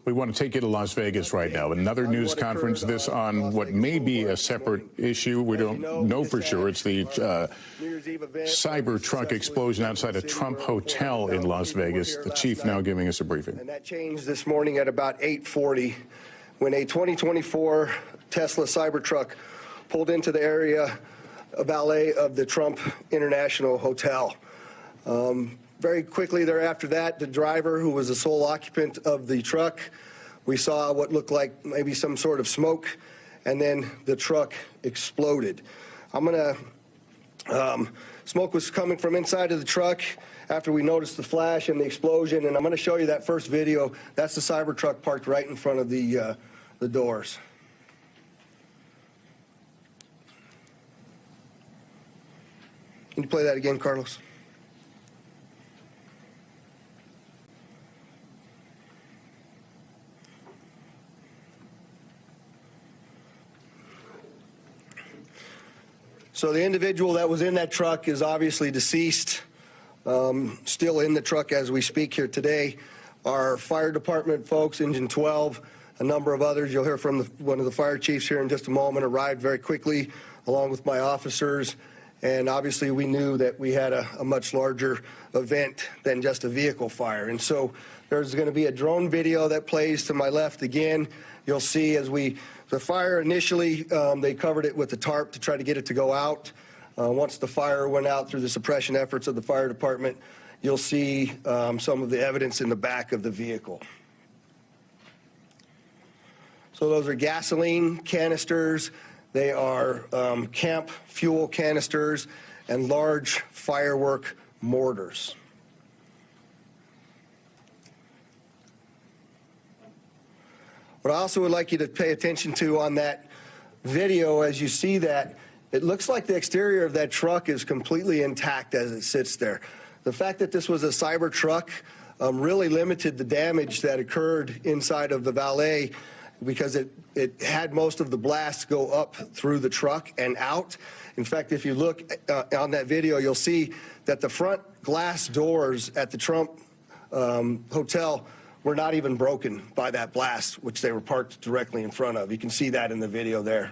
We want to take you to Las Vegas right now. Another news conference, this on what may be a separate issue. We don't know for sure. It's the Cybertruck explosion outside a Trump hotel in Las Vegas. The chief now giving us a briefing. And that changed this morning at about 8:40 when a 2024 Tesla Cybertruck pulled into the area valet of the Trump International Hotel. Very quickly thereafter that, the driver, who was the sole occupant of the truck, we saw what looked like maybe some sort of smoke, and then the truck exploded. Smoke was coming from inside of the truck after we noticed the flash and the explosion, and I'm going to show you that first video. That's the Cybertruck parked right in front of the doors. Can you play that again, Carlos? So the individual that was in that truck is obviously deceased, still in the truck as we speak here today. Our fire department folks, Engine 12, a number of others, you'll hear from one of the fire chiefs here in just a moment, arrived very quickly along with my officers. And obviously we knew that we had a much larger event than just a vehicle fire. And so there's going to be a drone video that plays to my left again. You'll see as the fire initially, they covered it with the tarp to try to get it to go out. Once the fire went out through the suppression efforts of the fire department, you'll see some of the evidence in the back of the vehicle. So those are gasoline canisters. They are camp fuel canisters and large firework mortars. What I also would like you to pay attention to on that video, as you see that, it looks like the exterior of that truck is completely intact as it sits there. The fact that this was a Cybertruck really limited the damage that occurred inside of the valet, because it had most of the blasts go up through the truck and out. In fact, if you look on that video, you'll see that the front glass doors at the Trump hotel were not even broken by that blast, which they were parked directly in front of. You can see that in the video there.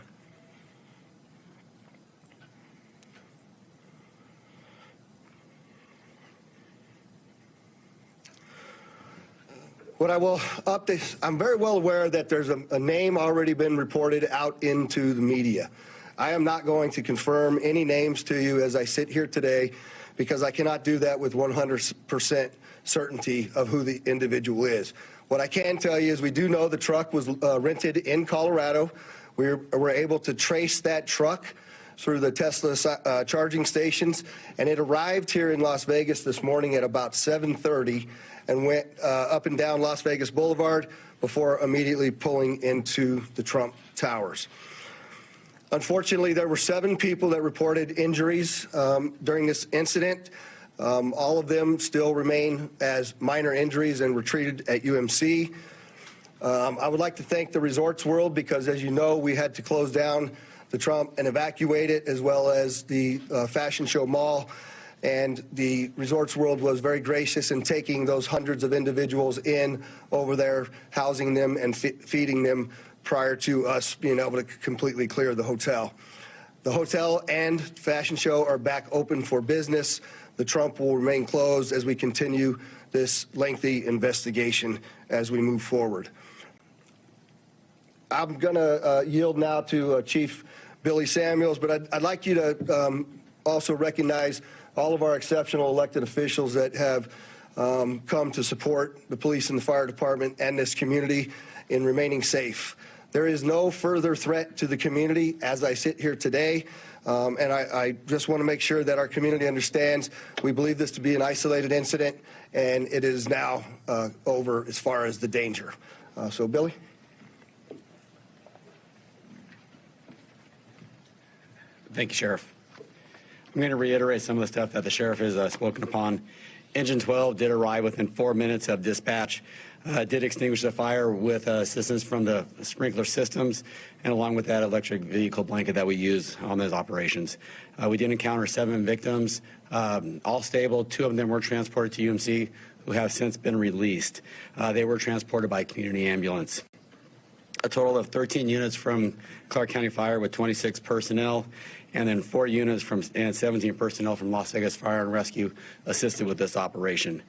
What I will update, I'm very well aware that there's a name already been reported out into the media. I am not going to confirm any names to you as I sit here today, because I cannot do that with 100% certainty of who the individual is. What I can tell you is we do know the truck was rented in Colorado. We were able to trace that truck through the Tesla charging stations, and it arrived here in Las Vegas this morning at about 7:30 and went up and down Las Vegas Boulevard before immediately pulling into the Trump Towers. Unfortunately, there were 7 people that reported injuries during this incident. All of them still remain as minor injuries and were treated at UMC. I would like to thank the Resorts World, because, as you know, we had to close down the Trump and evacuate it, as well as the Fashion Show Mall. And the Resorts World was very gracious in taking those hundreds of individuals in over there, housing them and feeding them prior to us being able to completely clear the hotel. The hotel and Fashion Show are back open for business. The Trump will remain closed as we continue this lengthy investigation as we move forward. I'm going to yield now to Chief Billy Samuels, but I'd like you to also recognize all of our exceptional elected officials that have come to support the police and the fire department and this community in remaining safe. There is no further threat to the community as I sit here today, and I just want to make sure that our community understands we believe this to be an isolated incident, and it is now over as far as the danger. So, Billy? Thank you, Sheriff. I'm going to reiterate some of the stuff that the Sheriff has spoken upon. Engine 12 did arrive within 4 minutes of dispatch, did extinguish the fire with assistance from the sprinkler systems, and along with that electric vehicle blanket that we use on those operations. We did encounter 7 victims, all stable. 2 of them were transported to UMC, who have since been released. They were transported by community ambulance. A total of 13 units from Clark County Fire with 26 personnel, and then 4 units and 17 personnel from Las Vegas Fire and Rescue assisted with this operation.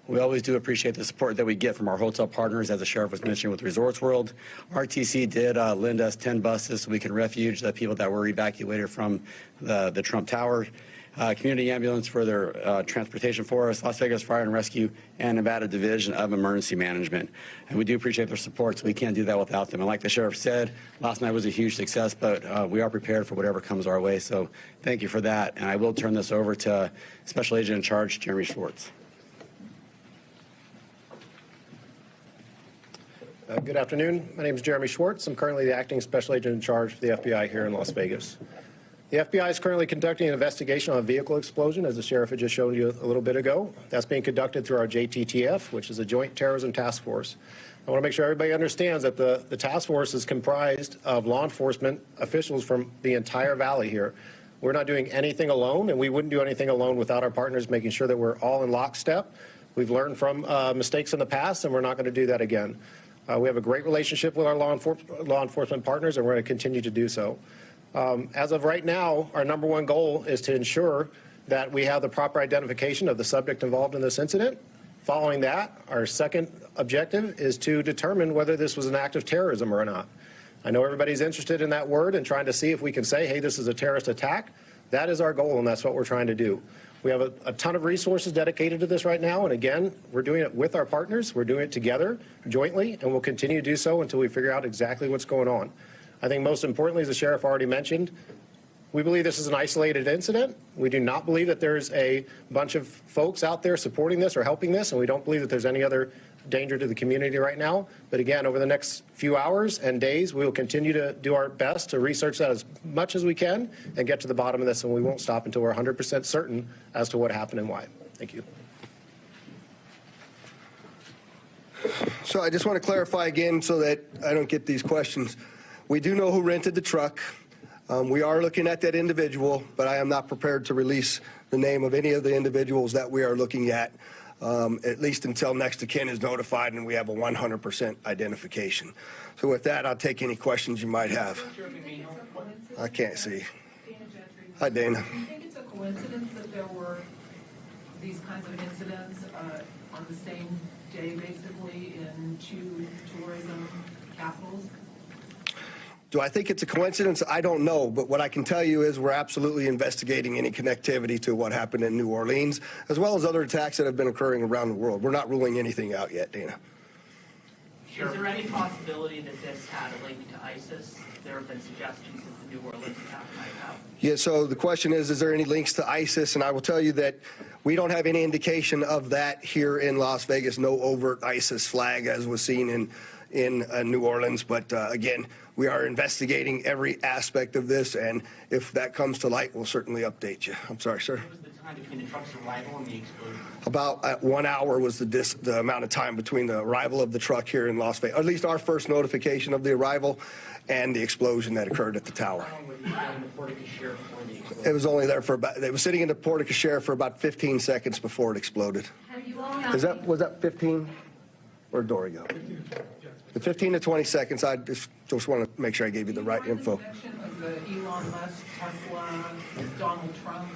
We always do appreciate the support that we get from our hotel partners, as the sheriff was mentioning with Resorts World. RTC did lend us 10 buses so we can refuge the people that were evacuated from the Trump Tower. Community Ambulance for their transportation for us, Las Vegas Fire and Rescue, and Nevada Division of Emergency Management. And we do appreciate their support, so we can't do that without them. And like the sheriff said, last night was a huge success, but we are prepared for whatever comes our way. So thank you for that. And I will turn this over to Special Agent in Charge, Jeremy Schwartz. Good afternoon. My name is Jeremy Schwartz. I'm currently the Acting Special Agent in Charge for the FBI here in Las Vegas. The FBI is currently conducting an investigation on a vehicle explosion, as the sheriff had just shown you a little bit ago. That's being conducted through our JTTF, which is a Joint Terrorism Task Force. I want to make sure everybody understands that the task force is comprised of law enforcement officials from the entire valley here. We're not doing anything alone, and we wouldn't do anything alone without our partners making sure that we're all in lockstep. We've learned from mistakes in the past, and we're not going to do that again. We have a great relationship with our law enforcement partners, and we're going to continue to do so. As of right now, our number one goal is to ensure that we have the proper identification of the subject involved in this incident. Following that, our second objective is to determine whether this was an act of terrorism or not. I know everybody's interested in that word and trying to see if we can say, hey, this is a terrorist attack. That is our goal, and that's what we're trying to do. We have a ton of resources dedicated to this right now, and again, we're doing it with our partners. We're doing it together, jointly, and we'll continue to do so until we figure out exactly what's going on. I think most importantly, as the sheriff already mentioned, we believe this is an isolated incident. We do not believe that there's a bunch of folks out there supporting this or helping this, and we don't believe that there's any other danger to the community right now. But again, over the next few hours and days, we will continue to do our best to research that as much as we can and get to the bottom of this, and we won't stop until we're 100% certain as to what happened and why. Thank you. So I just want to clarify again so that I don't get these questions. We do know who rented the truck. We are looking at that individual, but I am not prepared to release the name of any of the individuals that we are looking at least until next of kin is notified and we have a 100% identification. So with that, I'll take any questions you might have. I can't see. Hi, Dana. Do you think it's a coincidence that there were these kinds of incidents on the same day, basically, in two tourism capitals? Do I think it's a coincidence? I don't know. But what I can tell you is we're absolutely investigating any connectivity to what happened in New Orleans, as well as other attacks that have been occurring around the world. We're not ruling anything out yet, Dana. Sure. Is there any possibility that this had a link to ISIS? There have been suggestions that the New Orleans attack might have. Yeah, so the question is there any links to ISIS? And I will tell you that we don't have any indication of that here in Las Vegas. No overt ISIS flag as was seen in New Orleans. But again, we are investigating every aspect of this, and if that comes to light, we'll certainly update you. I'm sorry, sir. What was the time between the truck's arrival and the explosion? About 1 hour was the amount of time between the arrival of the truck here in Las Vegas, or at least our first notification of the arrival, and the explosion that occurred at the tower. How long was it in the porte-cochere before the explosion? It was only there for about, it was sitting in the porte-cochere for about 15 seconds before it exploded. Was that 15? Where'd Dory go? The 15 to 20 seconds, I just want to make sure I gave you the right info. The connection of the Elon Musk, Tesla, Donald Trump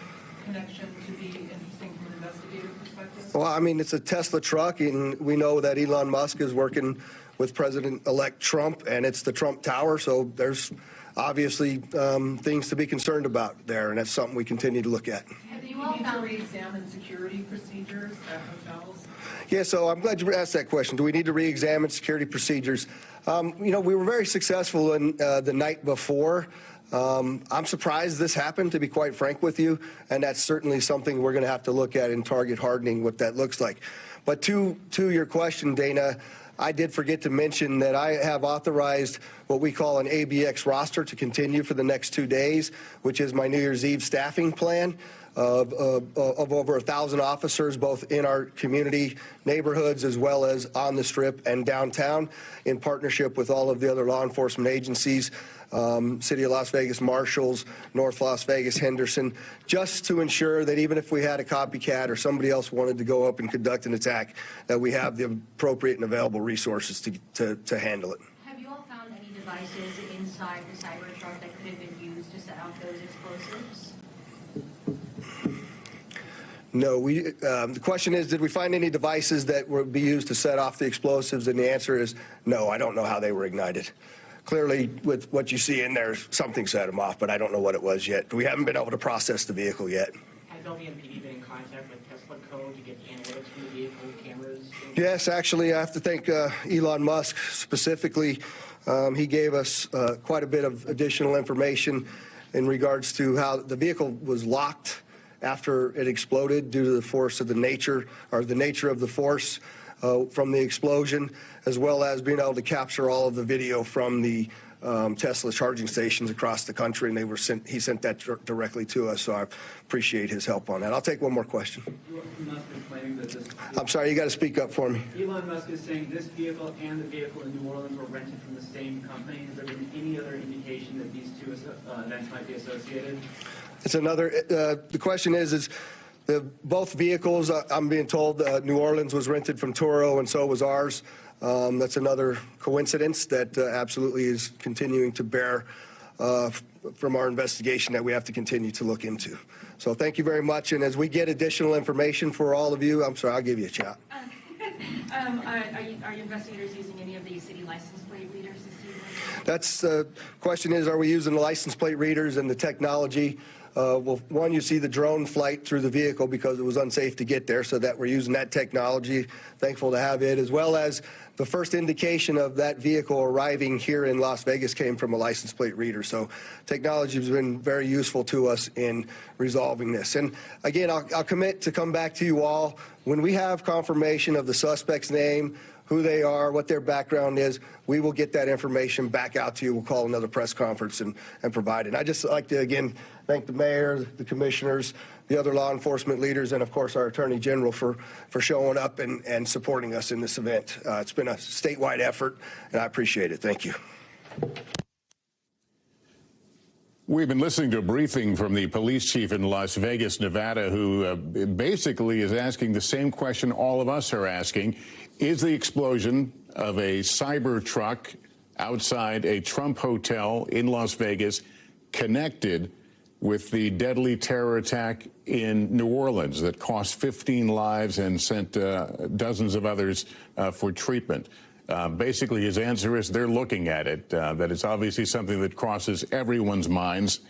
connection to be interesting from an investigative perspective? Well, I mean, it's a Tesla truck, and we know that Elon Musk is working with President-elect Trump, and it's the Trump Tower, so there's obviously things to be concerned about there, and that's something we continue to look at. Have you all to re-examine security procedures at hotels? Yeah, so I'm glad you asked that question. Do we need to re-examine security procedures? You know, we were very successful in the night before. I'm surprised this happened, to be quite frank with you, and that's certainly something we're going to have to look at in target hardening, what that looks like. But to your question, Dana, I did forget to mention that I have authorized what we call an ABX roster to continue for the next 2 days, which is my New Year's Eve staffing plan. of over 1,000 officers, both in our community neighborhoods as well as on the Strip and downtown, in partnership with all of the other law enforcement agencies, City of Las Vegas Marshals, North Las Vegas, Henderson, just to ensure that even if we had a copycat or somebody else wanted to go up and conduct an attack, that we have the appropriate and available resources to handle it. Have you all found any devices inside the Cybertruck that could have been used to set off those explosives? No, the question is, did we find any devices that would be used to set off the explosives? And the answer is no, I don't know how they were ignited. Clearly, with what you see in there, something set them off, but I don't know what it was yet. We haven't been able to process the vehicle yet. Has LVMPD been in contact with Tesla code to get analytics from the vehicle cameras? Yes, actually, I have to thank Elon Musk specifically. He gave us quite a bit of additional information in regards to how the vehicle was locked after it exploded due to the force of the nature of the force from the explosion, as well as being able to capture all of the video from the Tesla charging stations across the country, and he sent that directly to us, so I appreciate his help on that. I'll take one more question. Elon Musk is claiming that this... I'm sorry, you got to speak up for me. Elon Musk is saying this vehicle and the vehicle in New Orleans were rented from the same company. Has there been any other indication that these two events might be associated? It's another, the question is both vehicles, I'm being told New Orleans was rented from Turo and so was ours. That's another coincidence that absolutely is continuing to bear from our investigation that we have to continue to look into. So thank you very much. And as we get additional information for all of you, I'm sorry, I'll give you a shot. Are your investigators using any of the city license plate readers this season? That's the question is, are we using the license plate readers and the technology? Well, one, you see the drone flight through the vehicle because it was unsafe to get there, so that we're using that technology. Thankful to have it, as well as the first indication of that vehicle arriving here in Las Vegas came from a license plate reader. So technology has been very useful to us in resolving this. And again, I'll commit to come back to you all when we have confirmation of the suspect's name, who they are, what their background is. We will get that information back out to you. We'll call another press conference and provide it. I'd just like to, again, thank the mayor, the commissioners, the other law enforcement leaders, and, of course, our attorney general for showing up and supporting us in this event. It's been a statewide effort, and I appreciate it. Thank you. We've been listening to a briefing from the police chief in Las Vegas, Nevada, who basically is asking the same question all of us are asking. Is the explosion of a Cybertruck outside a Trump hotel in Las Vegas connected with the deadly terror attack in New Orleans that cost 15 lives and sent dozens of others for treatment? Basically, his answer is they're looking at it, that it's obviously something that crosses everyone's minds.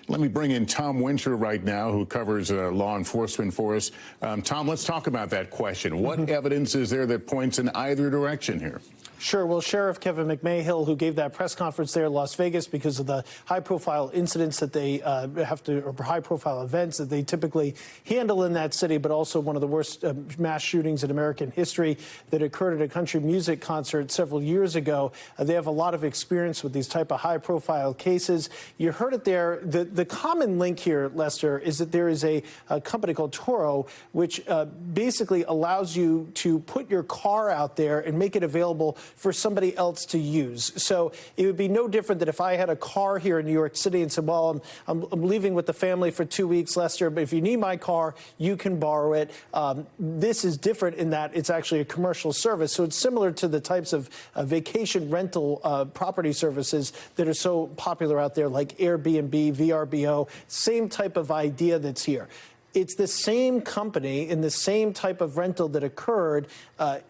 Let me bring in Tom Winter right now, who covers law enforcement for us. Tom, let's talk about that question. What evidence is there that points in either direction here? Sure. Well, Sheriff Kevin McMahill, who gave that press conference there in Las Vegas because of the high-profile incidents that they or high-profile events that they typically handle in that city, but also one of the worst mass shootings in American history that occurred at a country music concert several years ago. They have a lot of experience with these type of high-profile cases. You heard it there. The common link here, Lester, is that there is a company called Turo, which basically allows you to put your car out there and make it available for somebody else to use. So it would be no different than if I had a car here in New York City and said, well, I'm leaving with the family for 2 weeks, Lester, but if you need my car, you can borrow it. This is different in that it's actually a commercial service. So it's similar to the types of vacation rental property services that are so popular out there, like Airbnb, VRBO, same type of idea that's here. It's the same company in the same type of rental that occurred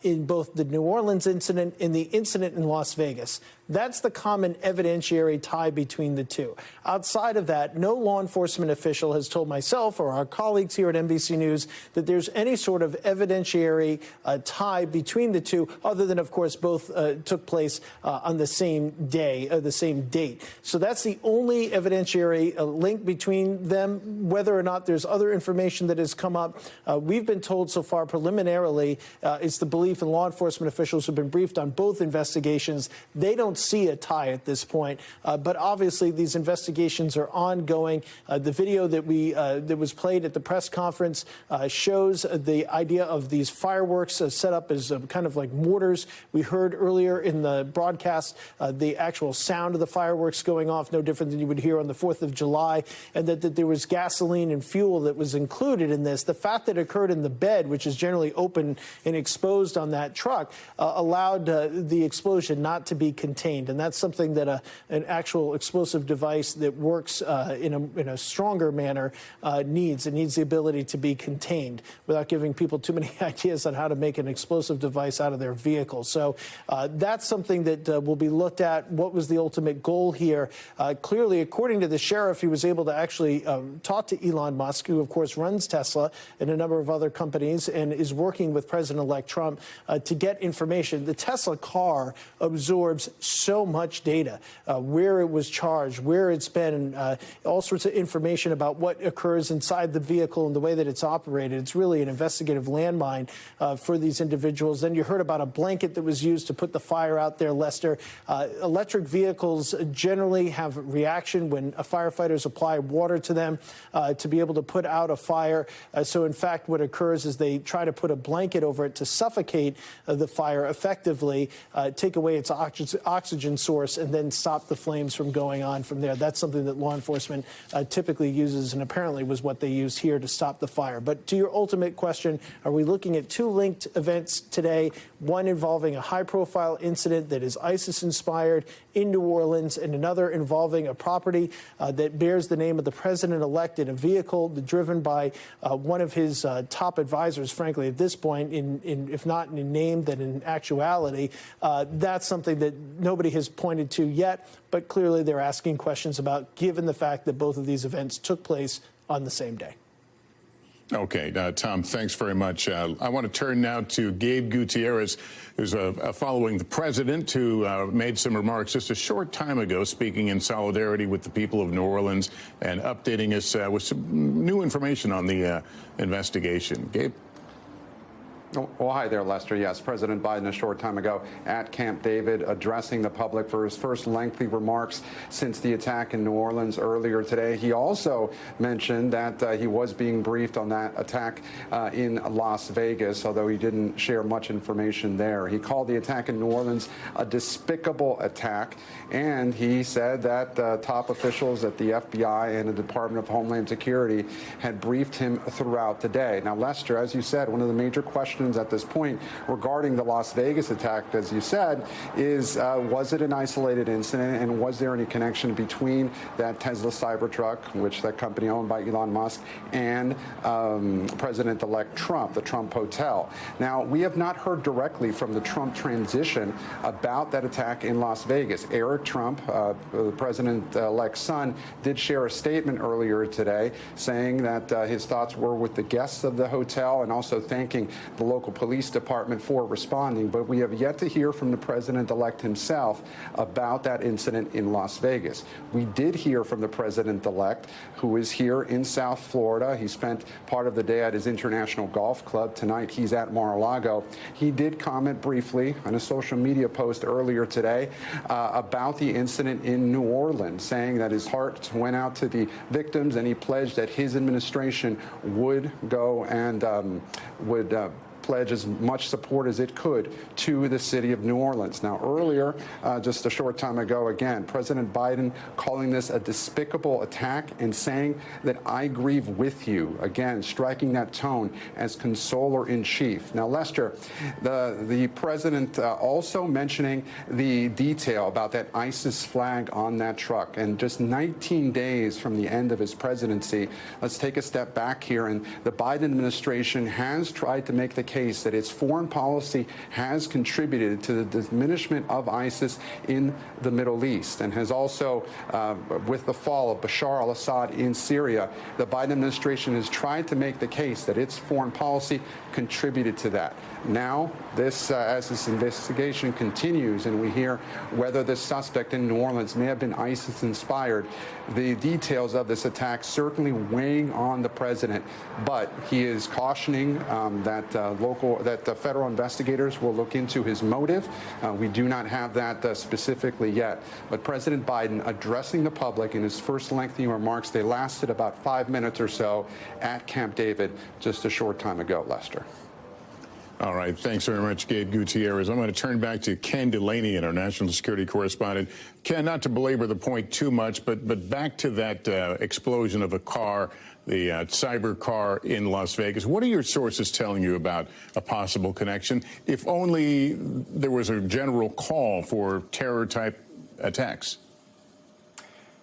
in both the New Orleans incident and the incident in Las Vegas. That's the common evidentiary tie between the two. Outside of that, no law enforcement official has told myself or our colleagues here at NBC News that there's any sort of evidentiary tie between the two, other than, of course, both took place on the same day, the same date. So that's the only evidentiary link between them. Whether or not there's other information information that has come up. We've been told so far preliminarily, it's the belief in law enforcement officials who've been briefed on both investigations. They don't see a tie at this point, but obviously these investigations are ongoing. The video that was played at the press conference shows the idea of these fireworks set up as kind of like mortars. We heard earlier in the broadcast the actual sound of the fireworks going off, no different than you would hear on the 4th of July, and that there was gasoline and fuel that was included in this. The fact that it occurred in the bed, which is generally open and exposed on that truck, allowed the explosion not to be contained. And that's something that an actual explosive device that works in a stronger manner needs. It needs the ability to be contained without giving people too many ideas on how to make an explosive device out of their vehicle. So that's something that will be looked at. What was the ultimate goal here? Clearly, according to the sheriff, he was able to actually talk to Elon Musk, who, of course, runs Tesla and a number of other companies and is working with President-elect Trump to get information. The Tesla car absorbs so much data, where it was charged, where it's been, all sorts of information about what occurs inside the vehicle and the way that it's operated. It's really an investigative landmine for these individuals. Then you heard about a blanket that was used to put the fire out there, Lester. Electric vehicles generally have reaction when firefighters apply water to them to be able to put out a fire. So, in fact, what occurs is they try to put a blanket over it to suffocate the fire effectively, take away its oxygen source, and then stop the flames from going on from there. That's something that law enforcement typically uses, and apparently was what they used here to stop the fire. But to your ultimate question, are we looking at two linked events today, one involving a high-profile incident that is ISIS-inspired in New Orleans, and another involving a property that bears the name of the president-elect in a vehicle driven by one of his top advisors, frankly, at this point, if not in name, then in actuality. That's something that nobody has pointed to yet, but clearly they're asking questions about, given the fact that both of these events took place on the same day. Okay, Tom, thanks very much. I want to turn now to Gabe Gutierrez, who's following the president, who made some remarks just a short time ago, speaking in solidarity with the people of New Orleans and updating us with some new information on the investigation. Gabe? Well, hi there, Lester. Yes, President Biden a short time ago at Camp David addressing the public for his first lengthy remarks since the attack in New Orleans earlier today. He also mentioned that he was being briefed on that attack in Las Vegas, although he didn't share much information there. He called the attack in New Orleans a despicable attack, and he said that top officials at the FBI and the Department of Homeland Security had briefed him throughout the day. Now, Lester, as you said, one of the major questions at this point regarding the Las Vegas attack, as you said, is was it an isolated incident, and was there any connection between that Tesla Cybertruck, which that company owned by Elon Musk, and President-elect Trump, the Trump Hotel? Now, we have not heard directly from the Trump transition about that attack in Las Vegas. Eric Trump, the president-elect's son, did share a statement earlier today saying that his thoughts were with the guests of the hotel and also thanking the local police department for responding, but we have yet to hear from the president-elect himself about that incident in Las Vegas. We did hear from the president-elect, who is here in South Florida. He spent part of the day at his international golf club. Tonight, he's at Mar-a-Lago. He did comment briefly on a social media post earlier today about the incident in New Orleans, saying that his heart went out to the victims, and he pledged that his administration would go and would pledge as much support as it could to the city of New Orleans. Now, earlier, just a short time ago, again, President Biden calling this a despicable attack and saying that I grieve with you, again, striking that tone as consoler in chief. Now, Lester, the president also mentioning the detail about that ISIS flag on that truck, and just 19 days from the end of his presidency. Let's take a step back here, and the Biden administration has tried to make the case case that its foreign policy has contributed to the diminishment of ISIS in the Middle East, and has also, with the fall of Bashar al-Assad in Syria, the Biden administration has tried to make the case that its foreign policy contributed to that. Now, as this investigation continues and we hear whether the suspect in New Orleans may have been ISIS-inspired, the details of this attack certainly weighing on the president. But he is cautioning that the federal investigators will look into his motive. We do not have that specifically yet. But President Biden addressing the public in his first lengthy remarks, they lasted about 5 minutes or so at Camp David just a short time ago, Lester. All right. Thanks very much, Gabe Gutierrez. I'm going to turn back to Ken Delaney, our national security correspondent. Ken, not to belabor the point too much, but back to that explosion of a car, the cyber car in Las Vegas. What are your sources telling you about a possible connection? If only there was a general call for terror-type attacks.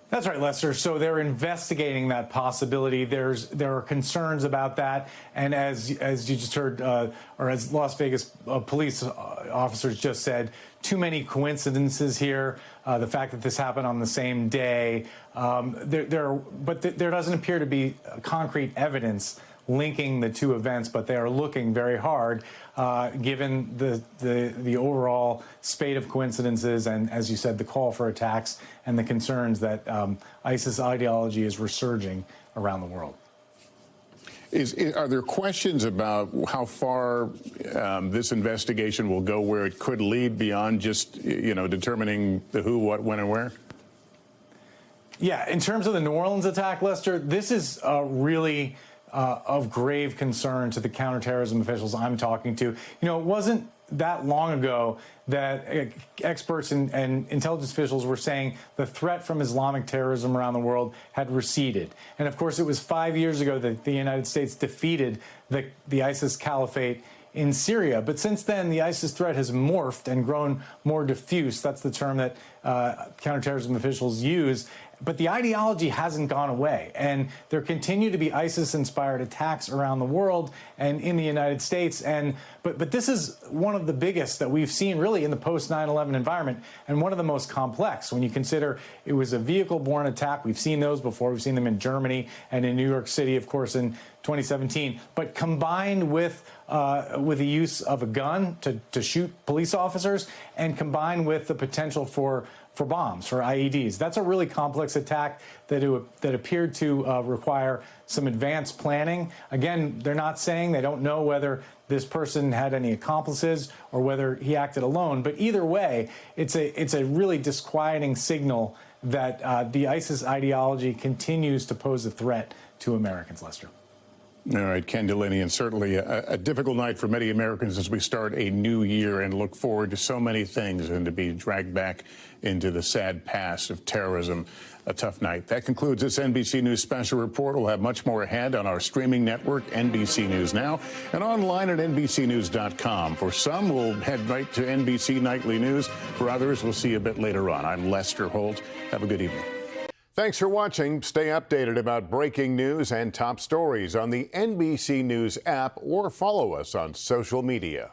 That's right, Lester. So they're investigating that possibility. There are concerns about that, and as you just heard, or as Las Vegas police officers just said, too many coincidences here. The fact that this happened on the same day, but there doesn't appear to be concrete evidence linking the two events, but they are looking very hard, given the overall spate of coincidences and, as you said, the call for attacks and the concerns that ISIS ideology is resurging around the world. Are there questions about how far this investigation will go, where it could lead beyond just, determining the who, what, when, and where? Yeah, in terms of the New Orleans attack, Lester, this is really of grave concern to the counterterrorism officials I'm talking to. It wasn't that long ago that experts and intelligence officials were saying the threat from Islamic terrorism around the world had receded. And of course, it was 5 years ago that the United States defeated the ISIS caliphate in Syria. But since then, the ISIS threat has morphed and grown more diffuse. That's the term that counterterrorism officials use. But the ideology hasn't gone away, and there continue to be ISIS-inspired attacks around the world and in the United States. But this is one of the biggest that we've seen really in the post-9/11 environment, and one of the most complex when you consider it was a vehicle-borne attack. We've seen those before. We've seen them in Germany and in New York City, of course, in 2017. But combined with the use of a gun to shoot police officers, and combined with the potential for bombs, for IEDs. That's a really complex attack that appeared to require some advanced planning. Again, they're not saying, they don't know whether this person had any accomplices or whether he acted alone. But either way, it's a really disquieting signal that the ISIS ideology continues to pose a threat to Americans, Lester. All right, Ken Delaney, and certainly a difficult night for many Americans as we start a new year and look forward to so many things, and to be dragged back into the sad past of terrorism. A tough night. That concludes this NBC News special report. We'll have much more ahead on our streaming network, NBC News Now, and online at NBCNews.com. For some, we'll head right to NBC Nightly News. For others, we'll see you a bit later on. I'm Lester Holt. Have a good evening. Thanks for watching. Stay updated about breaking news and top stories on the NBC News app, or follow us on social media.